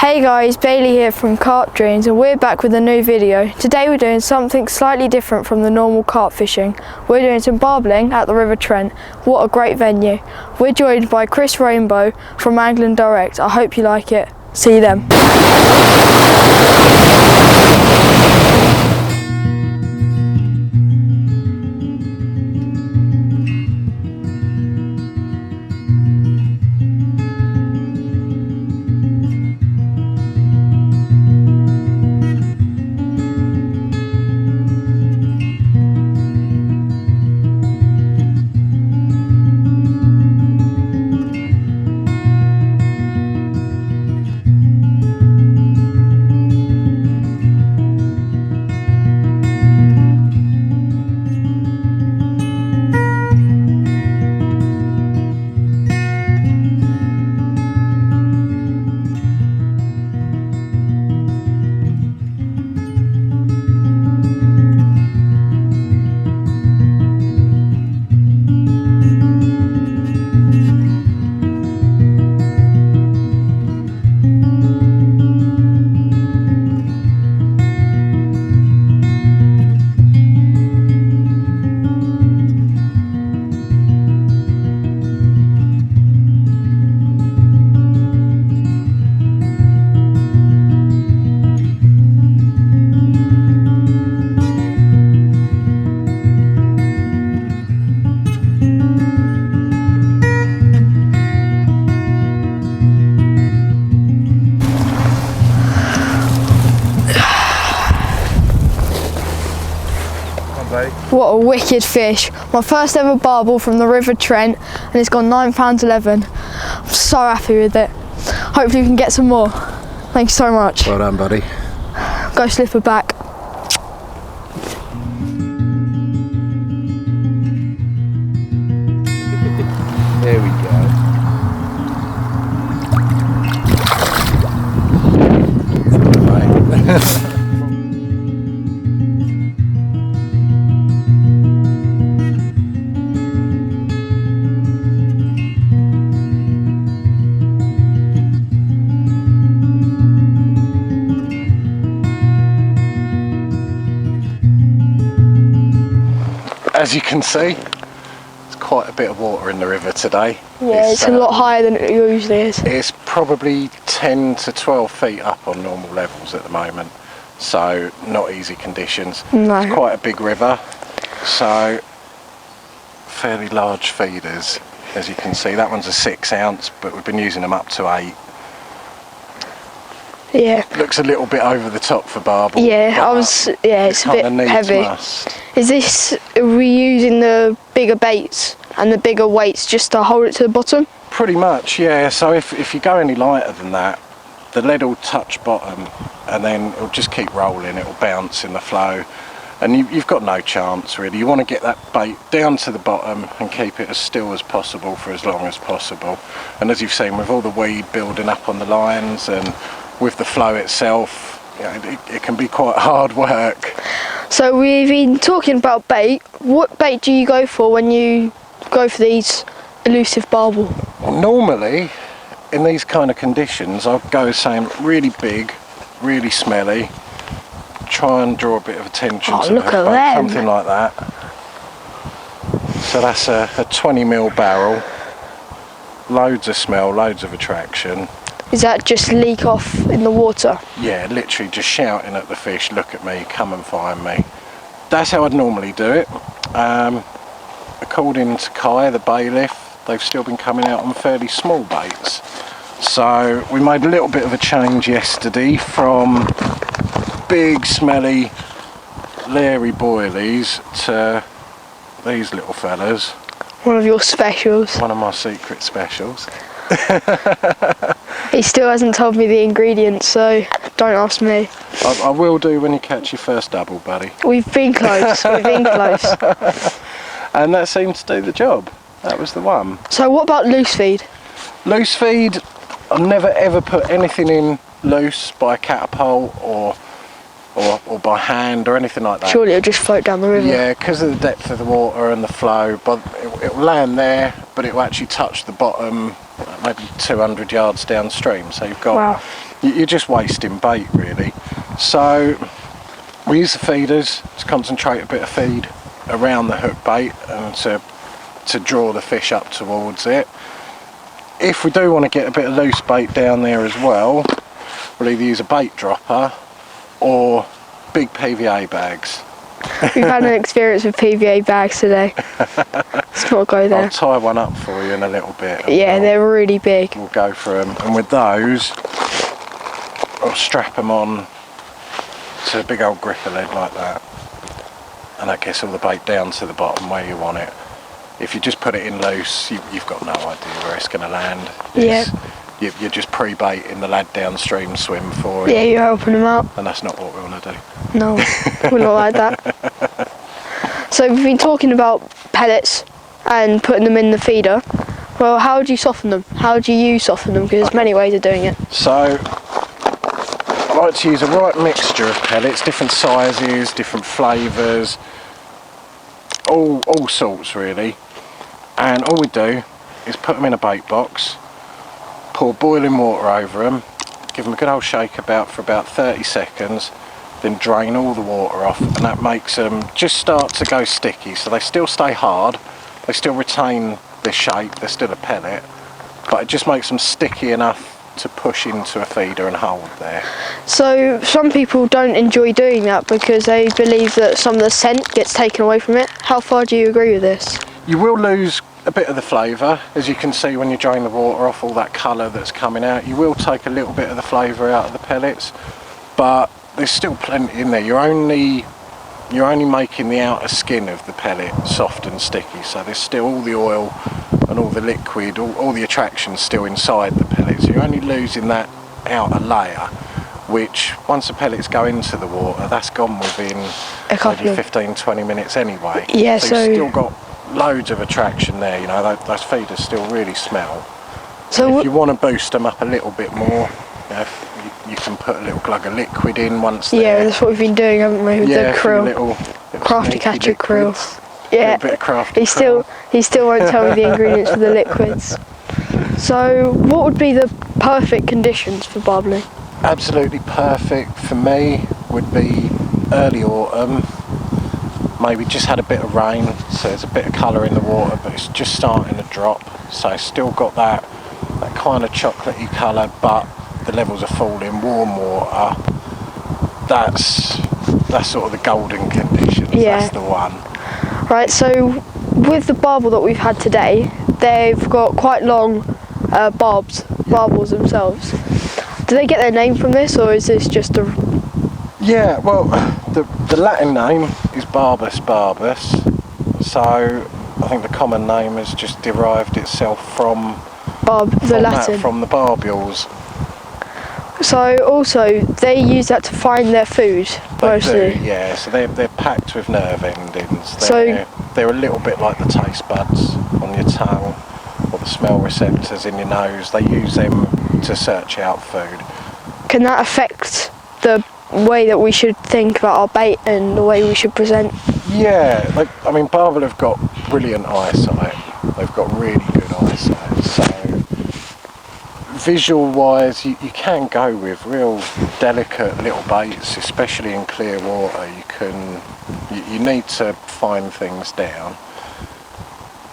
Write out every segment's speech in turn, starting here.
Hey guys, Bailey here from Carp Dreams, and we're back with a new video. Today we're doing something slightly different from the normal carp fishing. We're doing some barbelling at the River Trent. What a great venue. We're joined by Chris Rainbow from Angling Direct. I hope you like it. See you then. What a wicked fish. My first ever barbel from the River Trent, and it's gone £9.11. I'm so happy with it. Hopefully we can get some more. Thank you so much. Well done, buddy. Go slipper back. There we go. As you can see, there's quite a bit of water in the river today. Yeah, it's a lot higher than it usually is. It's probably 10 to 12 feet up on normal levels at the moment, so not easy conditions. No. It's quite a big river, so fairly large feeders. As you can see, that one's a 6 ounce, but we've been using them up to 8. Yeah. Looks a little bit over the top for barbel. Yeah, it's a bit heavy. Is this, are we using the bigger baits and the bigger weights just to hold it to the bottom? Pretty much, yeah. So if you go any lighter than that, the lead will touch bottom and then it'll just keep rolling, it'll bounce in the flow, and you've got no chance really. You want to get that bait down to the bottom and keep it as still as possible for as long as possible. And as you've seen, with all the weed building up on the lines and with the flow itself, you know, it can be quite hard work. So we've been talking about bait. What bait do you go for when you go for these elusive barbel? Well, normally in these kind of conditions I'll go saying really big, really smelly, try and draw a bit of attention to look at them. Something like that. So that's a 20mm barrel, loads of smell, loads of attraction. Is that just leak off in the water? Yeah, literally just shouting at the fish, look at me, come and find me. That's how I'd normally do it. According to Kai, the bailiff, they've still been coming out on fairly small baits. So we made a little bit of a change yesterday from big, smelly, leery boilies to these little fellas. One of your specials. One of my secret specials. He still hasn't told me the ingredients, so don't ask me. I will do when you catch your first double, buddy. We've been close, we've been close. And that seemed to do the job. That was the one. So what about loose feed? Loose feed, I've never ever put anything in loose by catapult or by hand or anything like that. Surely it'll just float down the river. Yeah, because of the depth of the water and the flow, but it will land there, but it will actually touch the bottom maybe 200 yards downstream. So you've got, Wow. you're just wasting bait really. So we use the feeders to concentrate a bit of feed around the hook bait and to draw the fish up towards it. If we do want to get a bit of loose bait down there as well, we'll either use a bait dropper or big PVA bags. We've had an experience with PVA bags today. Let's not go there. I'll tie one up for you in a little bit. Yeah, they're really big. We'll go for them, and with those I'll strap them on to a big old gripper lead like that, and that gets all the bait down to the bottom where you want it. If you just put it in loose, you've got no idea where it's going to land. Yeah. You're just pre-baiting the lad downstream swim for it. Yeah, you're helping them out. And that's not what we want to do. No, we're not like that. So we've been talking about pellets and putting them in the feeder. Well, how do you soften them? How do you soften them? Because there's many ways of doing it. So I like to use a right mixture of pellets, different sizes, different flavours, all sorts really. And all we do is put them in a bait box, pour boiling water over them, give them a good old shake for about 30 seconds, then drain all the water off, and that makes them just start to go sticky. So they still stay hard, they still retain their shape, they're still a pellet, but it just makes them sticky enough to push into a feeder and hold there. So some people don't enjoy doing that because they believe that some of the scent gets taken away from it. How far do you agree with this? You will lose a bit of the flavour, as you can see when you drain the water off, all that colour that's coming out. You will take a little bit of the flavour out of the pellets, but there's still plenty in there. You're only making the outer skin of the pellet soft and sticky, so there's still all the oil and all the liquid, all the attraction's still inside the pellet. So you're only losing that outer layer, which once the pellets go into the water, that's gone within maybe 15-20 minutes anyway. Yeah, so you've still got loads of attraction there. You know, those feeders still really smell. So if you want to boost them up a little bit more, you know, you can put a little glug of liquid in once they're... Yeah, that's what we've been doing, haven't we, with the krill. Little crafty catcher krill. Yeah, a bit of crafty he still won't tell me the ingredients for the liquids. So what would be the perfect conditions for barbelling? Absolutely perfect for me would be early autumn, maybe just had a bit of rain, so there's a bit of colour in the water, but it's just starting to drop, so it's still got that kind of chocolatey colour, but the levels are falling, warm water. That's sort of the golden conditions. Yeah. That's the one. Right, so with the barbel that we've had today, they've got quite long barbels themselves. Do they get their name from this, or is this just a... Yeah, well, the Latin name is Barbus barbus, so I think the common name has just derived itself from the barbules. So also they use that to find their food mostly. They do, yeah. So they're packed with nerve endings. So they're a little bit like the taste buds on your tongue or the smell receptors in your nose. They use them to search out food. Can that affect the way that we should think about our bait and the way we should present? Yeah, I mean, Barbel have got brilliant eyesight. They've got really good eyesight. So visual wise, you can go with real delicate little baits, especially in clear water. You need to find things down.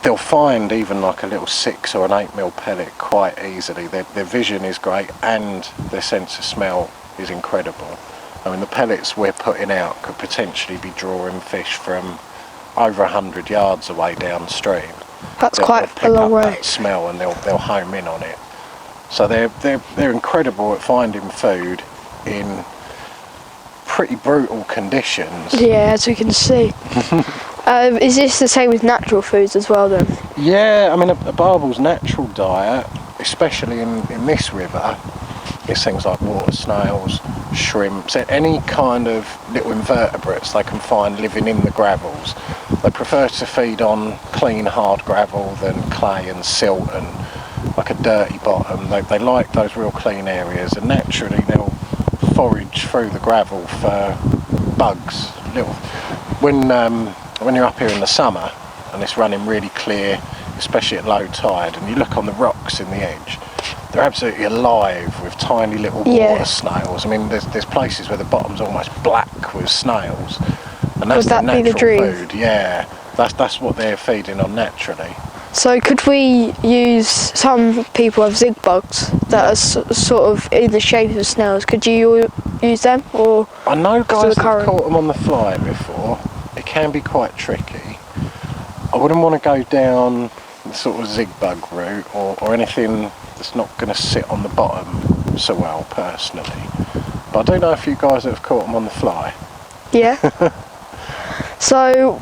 They'll find even like a little 6 or an 8mm pellet quite easily. Their vision is great and their sense of smell is incredible. I mean, the pellets we're putting out could potentially be drawing fish from over 100 yards away downstream. That's quite a long way. That smell, and they'll home in on it. So they're incredible at finding food in pretty brutal conditions. Yeah, as we can see. Is this the same with natural foods as well then? Yeah, I mean a barbel's natural diet, especially in this river, is things like water snails, shrimps, any kind of little invertebrates they can find living in the gravels. They prefer to feed on clean hard gravel than clay and silt and like a dirty bottom. They like those real clean areas, and naturally they'll forage through the gravel for bugs. When you're up here in the summer and it's running really clear, especially at low tide, and you look on the rocks in the edge, they're absolutely alive with tiny little water snails. I mean, there's places where the bottom's almost black with snails, and that's their natural food. Yeah, that's what they're feeding on naturally. So could we use, some people have zig bugs that are sort of in the shape of snails. Could you use them? Or I know guys that have caught them on the fly before. It can be quite tricky. I wouldn't want to go down the sort of zig bug route or anything that's not going to sit on the bottom so well, personally. But I do know a few guys that have caught them on the fly. Yeah. So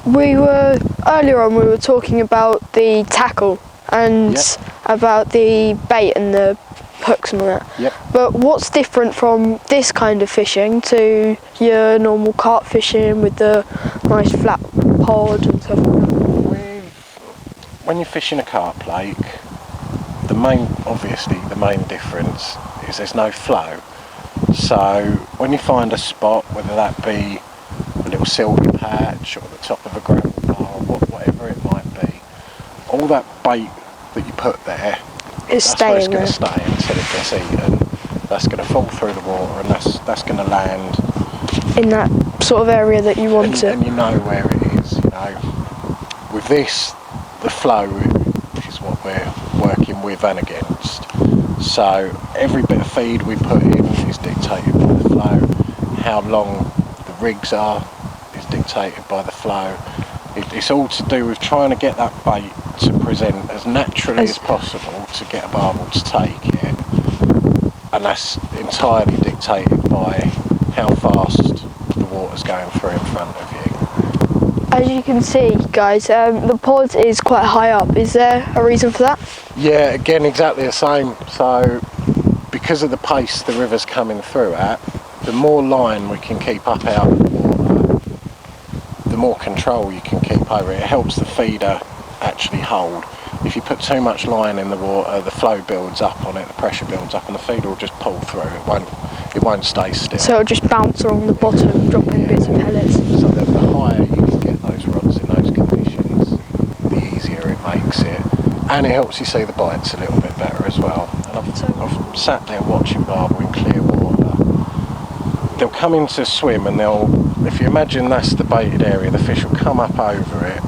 earlier on we were talking about the tackle and about the bait and the hooks and all that. Yep. But what's different from this kind of fishing to your normal carp fishing with the nice flat pod and stuff like that? When you're fishing a carp lake, the main difference is there's no flow. So when you find a spot, whether that be a little silty patch or the top of a gravel bar or whatever it might be, all that bait that you put there, that's where it's going to stay until it gets eaten. That's going to fall through the water, and that's going to land in that sort of area that you want it. And you know where it is. You know, with this, the flow is what we're working with and against. So every bit of feed we put in is dictated by the flow. How long the rigs are is dictated by the flow. It's all to do with trying to get that bait to present as naturally as possible to get a barbel to take it, and that's entirely dictated by how fast the water's going through in front of you. As you can see, guys, the pod is quite high up. Is there a reason for that? Yeah, again, exactly the same. So because of the pace the river's coming through at, the more line we can keep up out of the water, the more control you can keep over it. It helps the feeder actually hold. If you put too much line in the water, the flow builds up on it, the pressure builds up, and the feeder will just pull through. It won't stay still. So it'll just bounce along the bottom, dropping bits of pellets. So the higher you can get those rods in those conditions, the easier it makes it. And it helps you see the bites a little bit better as well. And I've sat there watching barbel in clear water. They'll come in to swim, and if you imagine that's the baited area, the fish will come up over it,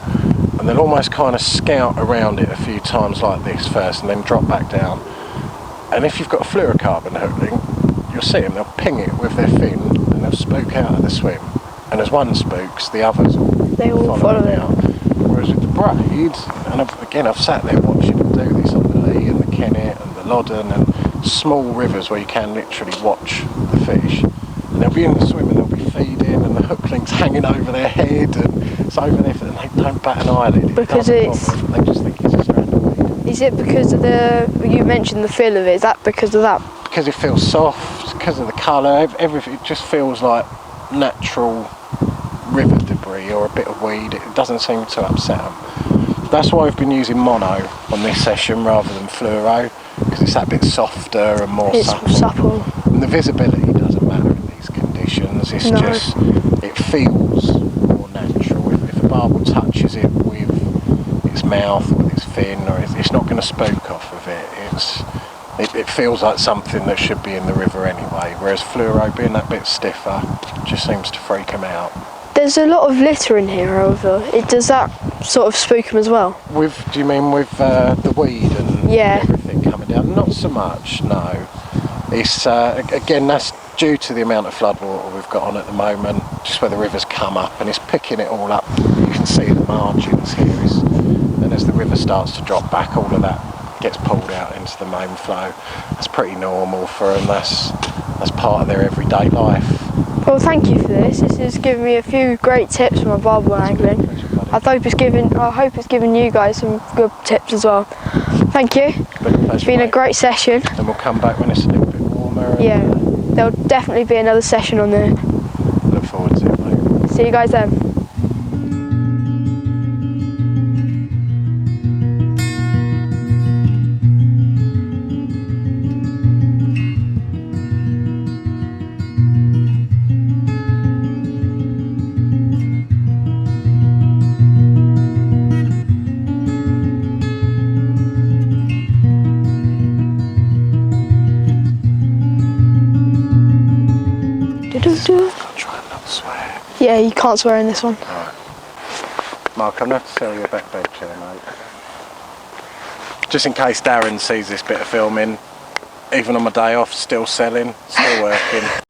and they'll almost kind of scout around it a few times like this first, and then drop back down. And if you've got a fluorocarbon hook link, you'll see them, they'll ping it with their fin, and they'll spook out of the swim. And as one spooks, the others will follow them out. Whereas with the braid, and I've sat there watching them do this on the Lee and the Kennet and the Loddon and small rivers where you can literally watch the fish. And they'll be in the swim and they'll be feeding, and the hook link's hanging over their head, and it's over there, and they don't bat an eyelid. Because they just think it's a strand of weed. Is it because of you mentioned the feel of it, is that because of that? Because it feels soft, because of the colour, everything, it just feels like natural river debris or a bit of weed. It doesn't seem to upset them. That's why I've been using mono on this session rather than fluoro, because it's that bit softer and more supple. And the visibility doesn't matter in these conditions, it's just, it feels more natural. If a barbel touches it with its mouth, with its fin, or it's not going to spook off of it. It feels like something that should be in the river anyway, whereas fluoro, being that bit stiffer, just seems to freak them out. There's a lot of litter in here, however. Does that sort of spook them as well? Do you mean with the weed and everything coming down? Not so much, no. It's again, that's due to the amount of floodwater we've got on at the moment, just where the river's come up and it's picking it all up. You can see the margins here, and as the river starts to drop back, all of that gets pulled out into the main flow. That's pretty normal for them. That's part of their everyday life. Well, thank you for this. This has given me a few great tips for my barbel angling. I hope it's given you guys some good tips as well. Thank you. It's been a great session. And we'll come back when it's a little bit warmer. Yeah, there'll definitely be another session on there. Look forward to it, mate. See you guys then. Do-do-do. I'll try and not swear. Yeah, you can't swear in this one. Alright. Mark, I'm going to have to sell you a back bed chair, mate. Just in case Darren sees this bit of filming, even on my day off, still selling, still working.